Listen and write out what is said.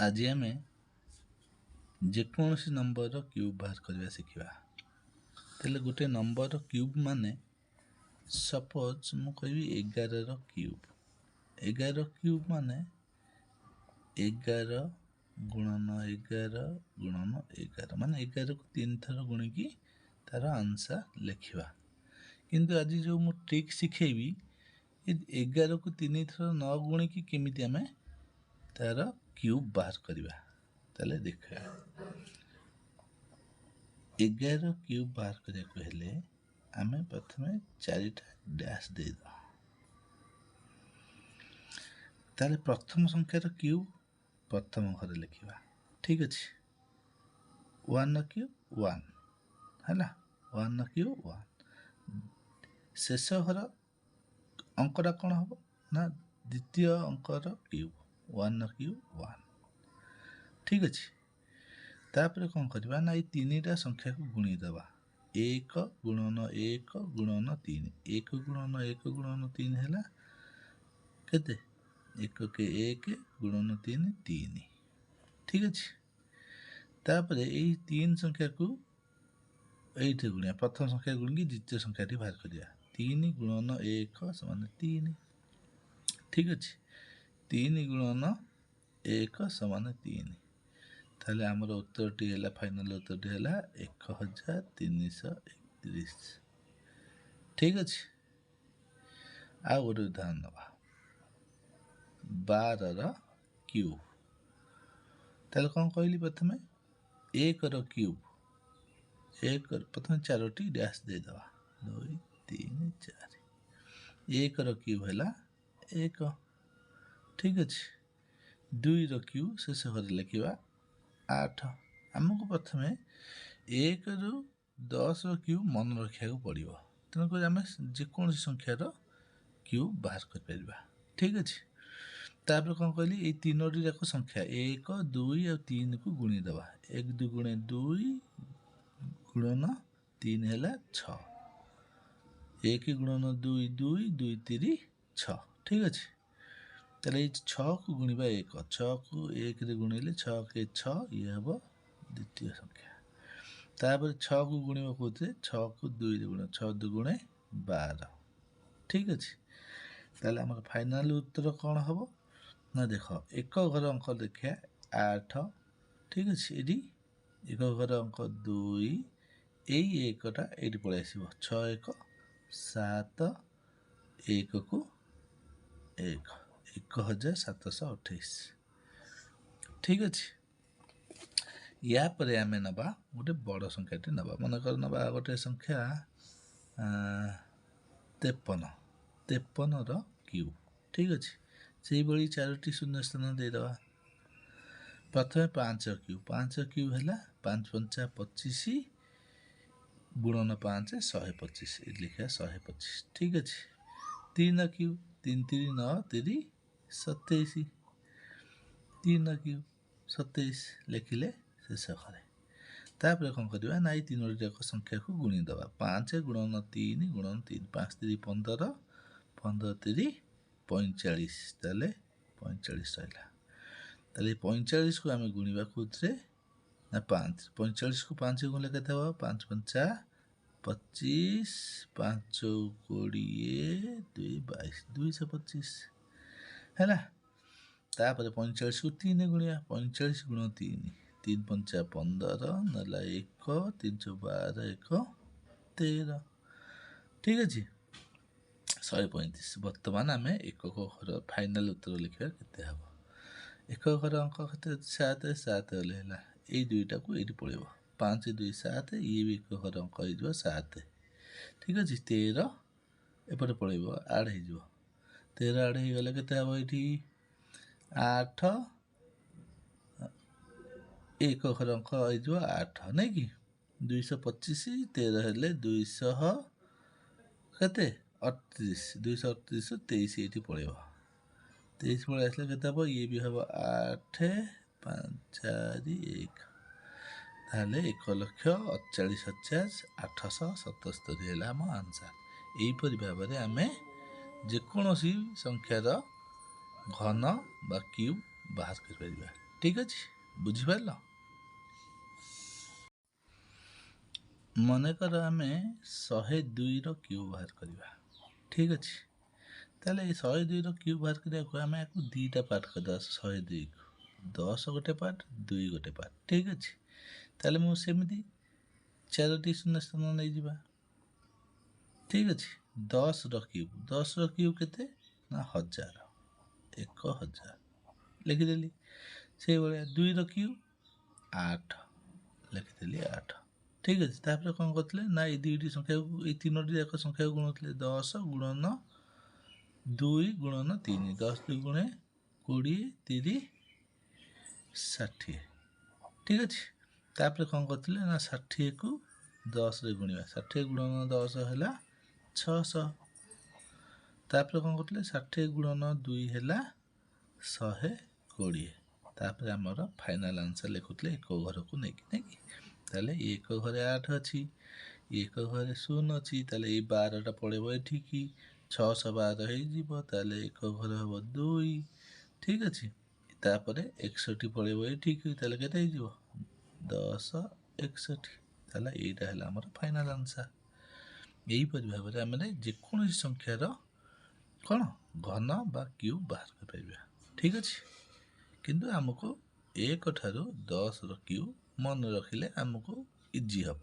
आज आम जेकोसी number cube बाहर करवा शिखा। तेल गोटे नंबर क्यूब माने सपोज मु कहि 11 क्यूब। 11 क्यूब माने 11 गुणन 11 गुणन 11 माने 11 को 3 थर गुणिकी तार आंसर लिखा। किंतु आज जो मु ट्रिक शिखेबी 11 को 3 थर न गुणिकी केमिति आमे तार क्यूब बाहर करवा। ताले देखा 11 क्यूब बाहर करने हेले आमे प्रथमे 4टा डैश दे दो। ताले प्रथम संख्यार क्यूब प्रथम घर लिखा। ठीक अच्छे 1 क्यूब 1 है 1 क्यूब 1। शेष घर अंकटा कौन हम ना द्वितीय अंकर क्यूब 1 क्यूब 1। ठीक अच्छे तापर कौन करवा ना ये 3टा संख्या को गुणी दबा। 1 गुणन 1 गुणन 3 1 गुणन 1 गुणन 3 है केते 1 के 1 गुणन 3 3। ठीक अच्छे तापर यही 3 संख्या को ये गुणिया प्रथम संख्या गुणिकी द्वितीय संख्या बाहर करिया 3 गुणन 1 समान 3। ठीक अच्छे 3 गुणन 1 समान 3। ताले आमर उत्तरटी है फाइनल उत्तरटी है 1331। ठीक अच्छे आ गोटे उदाहरण नवा 12 क्यूब। ताले कौन कहली प्रथमे 1 क्यूब 1 प्रथम 4टी डैश दे दवा 2 3 4 1 क्यूब है 1। ठीक अच्छे 2 क्यूब शेष घर लिखा 8। आमको प्रथमे 1 रु 10 क्यूब मन रखा पड़ो। तेणुक आम जेकोसी संख्यार क्यूब बाहर कर। ठीक अच्छे तापर कौन कहली ये 3टी जाक संख्या 1 2 और 3 को गुणी दबा 1 2 गुणे 2 गुणन 3 है 6 1 गुणन 2 2 2 3 6। ठीक अच्छे ताले 6 को गुणवा 1 6 को 1 रे गुणिले 6 के 6 ये हम द्वितीय संख्या। तापर 6 को गुणवा कौन 6 को 2 रे गुण 6 2 गुणे 12। ठीक अच्छे ताले आम फाइनाल उत्तर कौन हम ना देख 1 घर अंक देखा 8। ठीक अच्छे ये 1 घर अंक 2 यही 1टा ये पलि आस 6 1 7 1 को 1 1728। ठीक अच्छे या पर आम नवा गोटे बड़ संख्याटे नवा मनकर नवा गोटे संख्या 53 53 क्यूब। ठीक अच्छे से भाई 4टी शून्य स्थान देदवा। प्रथमे 5 क्यूब है 5 5 25 गुणन 5 125 लिखा 125। ठीक अच्छे 3 क्यूब 3 3 9 3 27 3 क्यूब 27 लिखिले शेष घरे। तापर कौन करवा ना 3टी जाक संख्या को गुणी दबा 5 गुणन 3 गुणन 3 5 3 15 15 3 45 ताले 45 रहा। ताले 45 को आम गुणवा कौन ना 5 45 को 5 गुणले के 5 5 25 5 20 2 22 225 है। तापर 45 को 3 गुणिया 45 गुण 3 3 5 15 ना 1 312 1 13। ठीक अच्छे 135। बर्तमान आम 1 घर फाइनाल उत्तर लिखा के हम 1 घर अंक 7 7 है यही 2टा को ये पड़ो 5 2 7 ये भी 1 घर अंक हो 7। ठीक अच्छे 13 एपटे पड़ो आड हो 13 आड हो गले के हम ये 8 1 घर अंक हो 8 नहीं कि 225 13 हेले 200 केते 38 238 23 ये पड़ो 23 पड़े आसले के हम ये भी हम 8 5 4 1 ताले 1,48,877 है आम आंसर। यहीपरि भाव में आम जेकोसी संख्यार घन बा क्यूब बाहर कर। ठीक अच्छे बुझिपार मनकर आम 102 क्यूब बाहर करवा ठीक अच्छे ताले 102 क्यूब बाहर करने आम या दीटा पार्ट कर 102 को 10 गोटे पार्ट 2 गोटे पार्ट ठीक अच्छे ताले मुझे 4टी शून्य स्थान नहीं जावा ठीक अच्छे 10 क्यूब केते ना 1000 1000 लिखिदेली से भाया 2 क्यूब 8 लिखिदेली 8 ठीक अच्छे तापर कौन करते ना ये दुईटी संख्या ये 3टी जाक संख्या गुणुले 10 गुणन 2 गुणन 3 10 2 गुणे 20 30 60 ठीक अच्छे तापर कौन करते ना 60 को 10 रे गुणा 60 गुणन 10 है 600 तापर कौन करते 60 गुणन 2 है 120 तापर आमर फाइनाल आंसर लिखुले एक घर को नहीं ताले एक घरे 8 अच्छी एक घरे 0 अच्छी ताले ये 12टा पड़ेब एठिकी 612 हो ताले एक घर हम 2 ठीक अच्छे तापर 61 पड़ेब एठिकी ताले केते हो 10 61 ताले एटा है आमर फाइनाल आंसर यही भाव में आम जेकोसी संख्यार कौन घन बा क्यूब बाहर कर पाइबा ठीक अच्छे किंतु आमको 1 ठारू 10 क्यूब मन रखिले आमको इजी हम